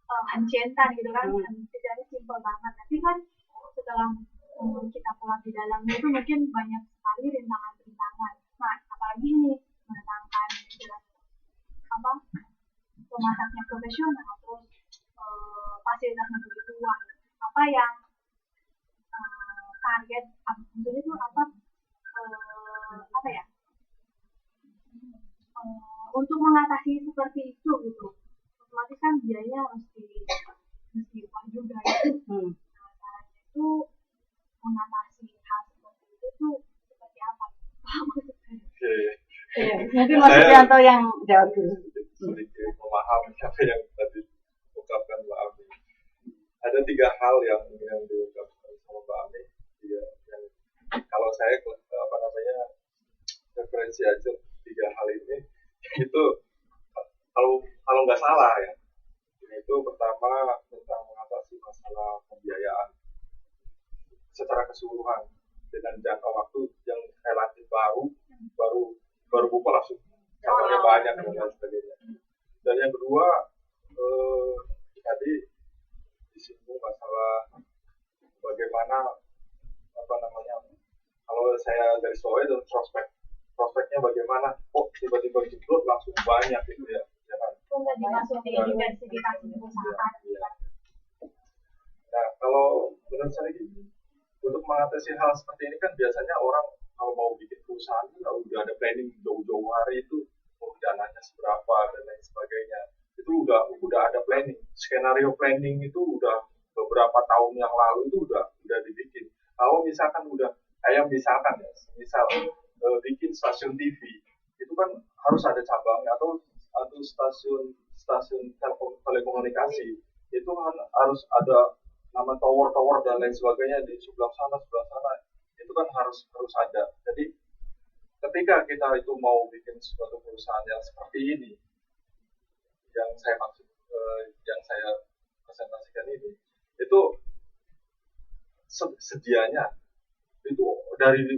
hancentan gitu kan, sejarahnya simpel banget. Tapi kan setelah kita keluar di dalamnya itu mungkin banyak sekali rintangan-rintangan. Nah, apalagi ini menentangkan istilah apa pemasaknya profesional, terus fasilitasnya begitu luas. Apa yang target, tentunya itu apa ya? Untuk mengatasi seperti itu gitu, otomatis kan biayanya mesti uang juga gitu. Nah, caranya itu mengatasi hal seperti itu tuh seperti apa? Mungkin Mas Supriyanto yang jawab dulu. Sedikit memahami apa yang tadi diungkapkan Mbak Ami. Ada 3 hal yang diungkapkan sama Mbak Ami. Yang kalau saya referensi aja 3 hal ini itu kalau nggak salah ya, itu pertama tentang mengatasi masalah pembiayaan secara keseluruhan dengan jangka waktu yang relatif baru buka langsung cabangnya banyak dan lain sebagainya. Dan yang kedua tadi disinggung masalah bagaimana kalau saya dari Solo dan prospeknya bagaimana, kok tiba-tiba jeblok langsung banyak gitu ya, kan? Nggak dimasukin diversifikasi perusahaan. Nah, kalau menurut saya gitu, untuk mengatasi hal seperti ini kan biasanya orang kalau mau bikin perusahaan udah ada planning jauh-jauh hari itu, dananya seberapa dan lain sebagainya. Itu udah ada planning, skenario planning itu udah beberapa tahun yang lalu itu udah dibikin. Kalau misalkan misal bikin stasiun TV, itu kan harus ada cabangnya atau stasiun telekomunikasi, itu kan harus ada nama tower dan lain sebagainya di sebelah sana, itu kan harus ada. Jadi ketika kita itu mau bikin suatu perusahaan yang seperti ini, yang saya maksud, yang saya presentasikan ini, itu sedianya itu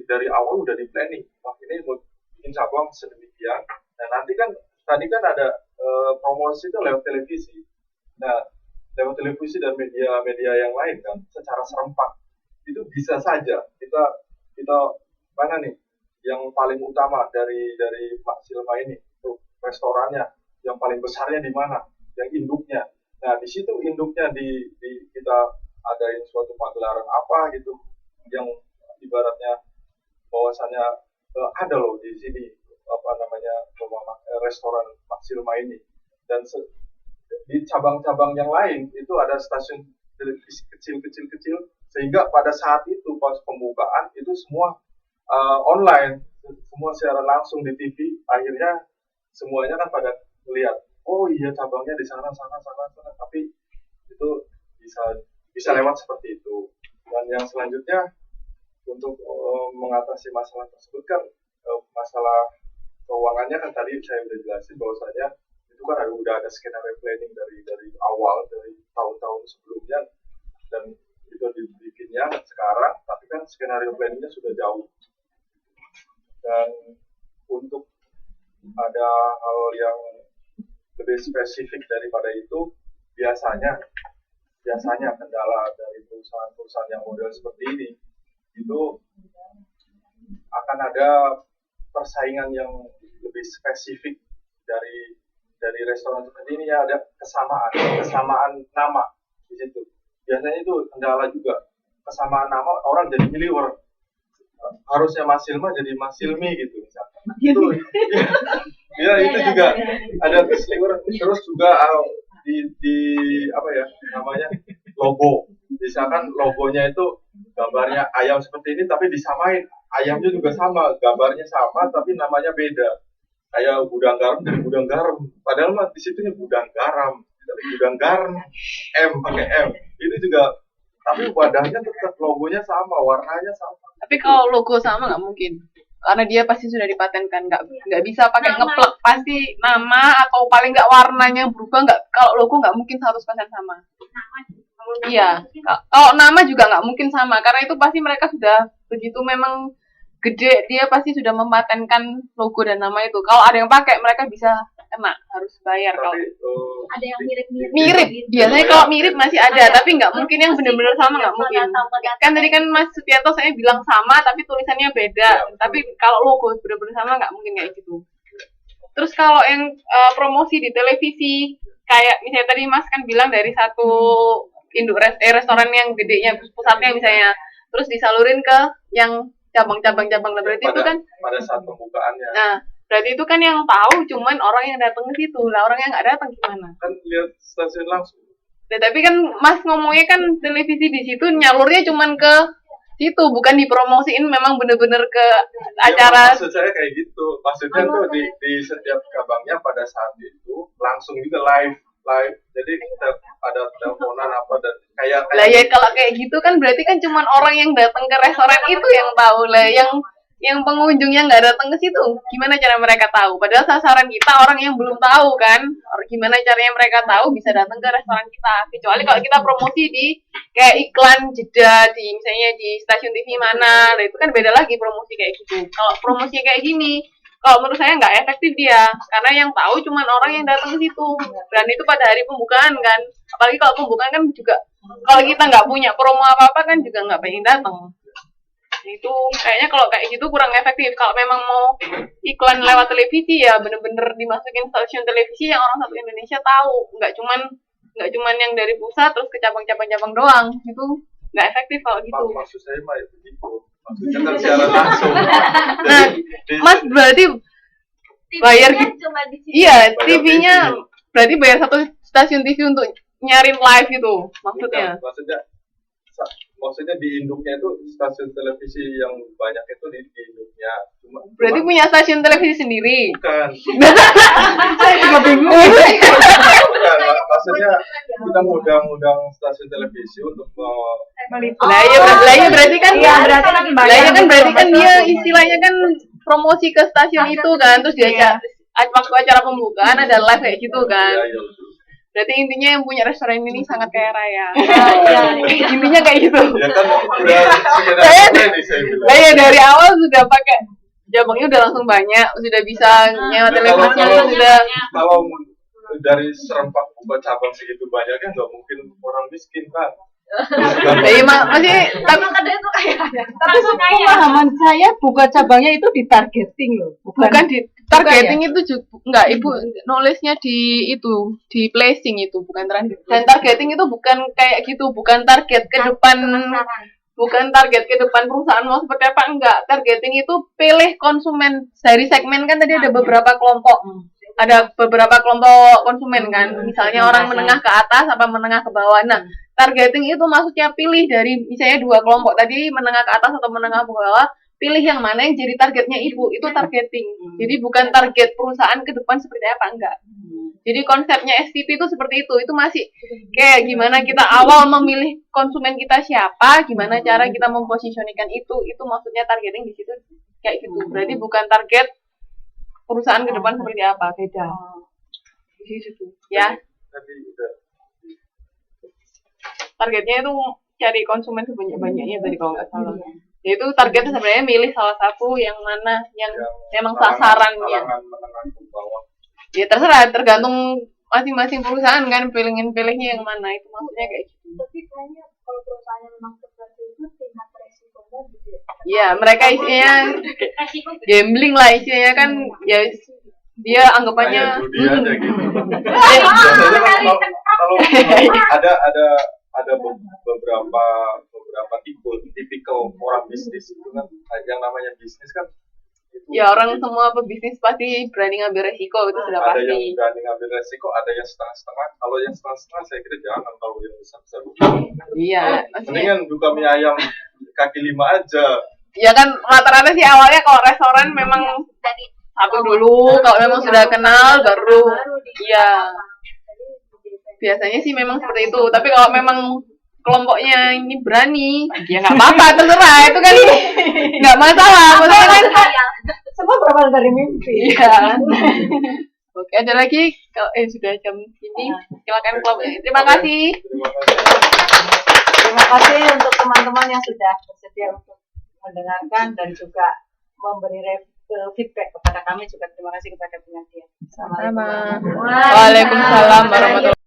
dari awal udah di planning. Wah, ini mau bikin cabang sedemikian. Nah, nanti kan tadi kan ada promosi itu lewat televisi. Nah, lewat televisi dan media yang lain kan secara serempak itu bisa saja kita mana nih yang paling utama dari Pak Silma ini untuk restorannya yang paling besarnya di mana, yang induknya. Nah, di situ induknya di kita adain suatu pagelaran apa gitu yang ibaratnya bahwasannya ada loh di sini restoran Pak Silma ini, dan di cabang-cabang yang lain itu ada stasiun televisi kecil sehingga pada saat itu pas pembukaan itu semua online, semua secara langsung di TV. Akhirnya semuanya kan pada melihat, oh iya cabangnya di sana, tapi itu bisa lewat seperti itu. Dan yang selanjutnya untuk mengatasi masalah tersebut kan masalah keuangannya kan tadi saya sudah jelasin bahwasanya itu kan udah ada skenario planning dari awal, dari tahun-tahun sebelumnya, dan itu dibikinnya sekarang, tapi kan skenario planningnya sudah jauh. Dan untuk ada hal yang lebih spesifik daripada itu, biasanya kendala dari perusahaan-perusahaan yang model seperti ini itu akan ada persaingan yang lebih spesifik dari restoran seperti ini, ya ada kesamaan nama di situ. Biasanya itu kendala juga, kesamaan nama, orang jadi milih harusnya Mas Silma jadi Mas Silmi gitu misalkan. Itu itu juga ada keseliweran. Terus juga di apa ya namanya, logo. Misalkan logonya itu gambarnya ayam seperti ini tapi disamain, ayamnya juga sama, gambarnya sama tapi namanya beda. Kayak gudang garam jadi gudang garam, padahal mah di situnya gudang garam, tapi gudang garam pakai M. Itu juga, tapi wadahnya tetap, logonya sama, warnanya sama. Tapi kalau logo sama nggak mungkin, karena dia pasti sudah dipatenkan, nggak bisa pakai ngeplek, pasti nama atau paling nggak warnanya berubah. Nggak, kalau logo nggak mungkin 100% sama. Iya, kalau nama juga nggak mungkin sama, karena itu pasti mereka sudah begitu memang gede, dia pasti sudah mematenkan logo dan nama itu. Kalau ada yang pakai, mereka bisa kena, harus bayar kalau Tapi Ada yang mirip-mirip. mirip. Biasanya kalau mirip masih ada, tapi nggak mungkin yang benar-benar sama, nggak mungkin. Kan tadi kan Mas Supianto saya bilang sama, tapi tulisannya beda. Tapi kalau logo benar-benar sama nggak mungkin kayak gitu. Terus kalau yang promosi di televisi, kayak misalnya tadi Mas kan bilang dari satu induk restoran yang gedenya pusatnya misalnya, terus disalurin ke yang cabang-cabang berarti itu kan pada saat pembukaannya nah berarti itu kan yang tahu cuman orang yang datang ke situ lah, orang yang nggak datang gimana? kan lihat stasiun langsung. Nah, tapi kan Mas ngomongnya kan televisi di situ nyalurnya cuman ke situ, bukan dipromosiin memang bener-bener ke acara. Maksud saya kayak gitu, maksudnya tuh di setiap cabangnya pada saat itu langsung juga live, jadi kita ada teleponan apa dan kayak Lah ya kalau kayak gitu kan berarti kan cuman orang yang datang ke restoran itu yang tahu lah, yang pengunjung yang nggak datang ke situ gimana cara mereka tahu? Padahal sasaran kita orang yang belum tahu kan, gimana caranya mereka tahu bisa datang ke restoran kita? Kecuali kalau kita promosi di kayak iklan jeda di misalnya di stasiun TV mana, nah itu kan beda lagi promosi kayak gitu. Kalau promosi kayak gini, kalau menurut saya nggak efektif dia, karena yang tahu cuma orang yang datang ke situ, dan itu pada hari pembukaan kan. Apalagi kalau pembukaan kan juga, kalau kita nggak punya promo apa-apa kan juga nggak pengen datang. Itu kayaknya kalau kayak gitu kurang efektif. Kalau memang mau iklan lewat televisi ya bener-bener dimasukin stasiun televisi yang orang satu Indonesia tahu, nggak cuman yang dari pusat terus ke cabang-cabang doang, itu nggak efektif kalau gitu. Maksud saya mah itu gitu. Maksudnya kan siaran langsung. Nah, Mas berarti bayar cuma di sini. iya, TV-nya berarti bayar satu stasiun TV untuk nyarin live gitu maksudnya. Bukan, maksudnya di induknya itu stasiun televisi yang banyak itu di induknya. Berarti punya stasiun televisi sendiri. Bukan. Saya juga bingung. Bukan, maksudnya kita ngundang stasiun televisi untuk Lah ya berarti kan berarti kan dia istilahnya kan promosi ke stasiun itu kan, terus dia waktu acara pembukaan ada live kayak gitu kan. Iya. Berarti intinya yang punya restoran ini sangat kaya raya. Intinya kayak gitu. Ya kan udah saya dari awal sudah pakai cabangnya udah langsung banyak, sudah bisa nyewa televisi sudah. Kalau dari serempak buka cabang segitu banyaknya nggak mungkin orang miskin kan. Tapi masih Tapi pemahaman saya buka cabangnya itu ditargeting loh, bukan di targeting itu juga enggak, Ibu nulisnya di itu di placing itu bukan target. Dan targeting itu bukan kayak gitu, bukan target ke depan, bukan target ke depan perusahaan mau seperti apa, enggak. Targeting itu pilih konsumen dari segmen, kan tadi ada beberapa kelompok. Ada beberapa kelompok konsumen kan, misalnya orang menengah ke atas apa menengah ke bawah. Nah, targeting itu maksudnya pilih dari misalnya dua kelompok tadi, menengah ke atas atau menengah ke bawah, pilih yang mana yang jadi targetnya Ibu, itu targeting. Jadi bukan target perusahaan ke depan seperti apa, enggak. Jadi konsepnya STP itu seperti itu masih kayak gimana kita awal memilih konsumen kita siapa, gimana cara kita memposisionikan itu maksudnya targeting di situ kayak gitu. Berarti bukan target perusahaan ke depan seperti apa, beda. Di situ. Ya. Targetnya itu cari konsumen sebanyak-banyaknya tadi kalau nggak salah. Ya itu targetnya sebenarnya milih salah satu yang mana yang memang sasarannya. Ya terserah, tergantung masing-masing perusahaan kan pilihnya yang mana, itu maksudnya kayak gitu. Tapi kayaknya kalau perusahaannya memang tertentu itu tingkat resikonya gitu ya. Iya, mereka isinya gambling lah isinya kan, ya dia anggapannya judi aja gitu. Biasanya kalau ada beberapa tipikal orang bisnis itu kan, yang namanya bisnis kan itu, ya orang semua pebisnis pasti berani ngambil resiko, itu sudah ada pasti. yang berani ngambil resiko, ada yang setengah-setengah. Kalau yang setengah-setengah saya kira jangan, kalau yang besar-besar Iya, maksudnya mendingan buka mie ayam kaki 5 aja. ya kan rata-rata sih awalnya kalau restoran memang satu dulu, kalau memang sudah kenal baru iya. Biasanya sih memang seperti itu, tapi kalau memang kelompoknya ini berani, ya nggak apa-apa, terserah, itu kan nggak masalah, maksudnya kan semua berawal dari mimpi. iya. Oke, ada lagi? Kalau sudah jam ini, silakan kelompoknya. Terima kasih. Terima kasih untuk teman-teman yang sudah bersedia untuk mendengarkan dan juga memberi feedback kepada kami juga. Terima kasih kepada Bu Nadia. Sama. Waalaikumsalam warahmatullahi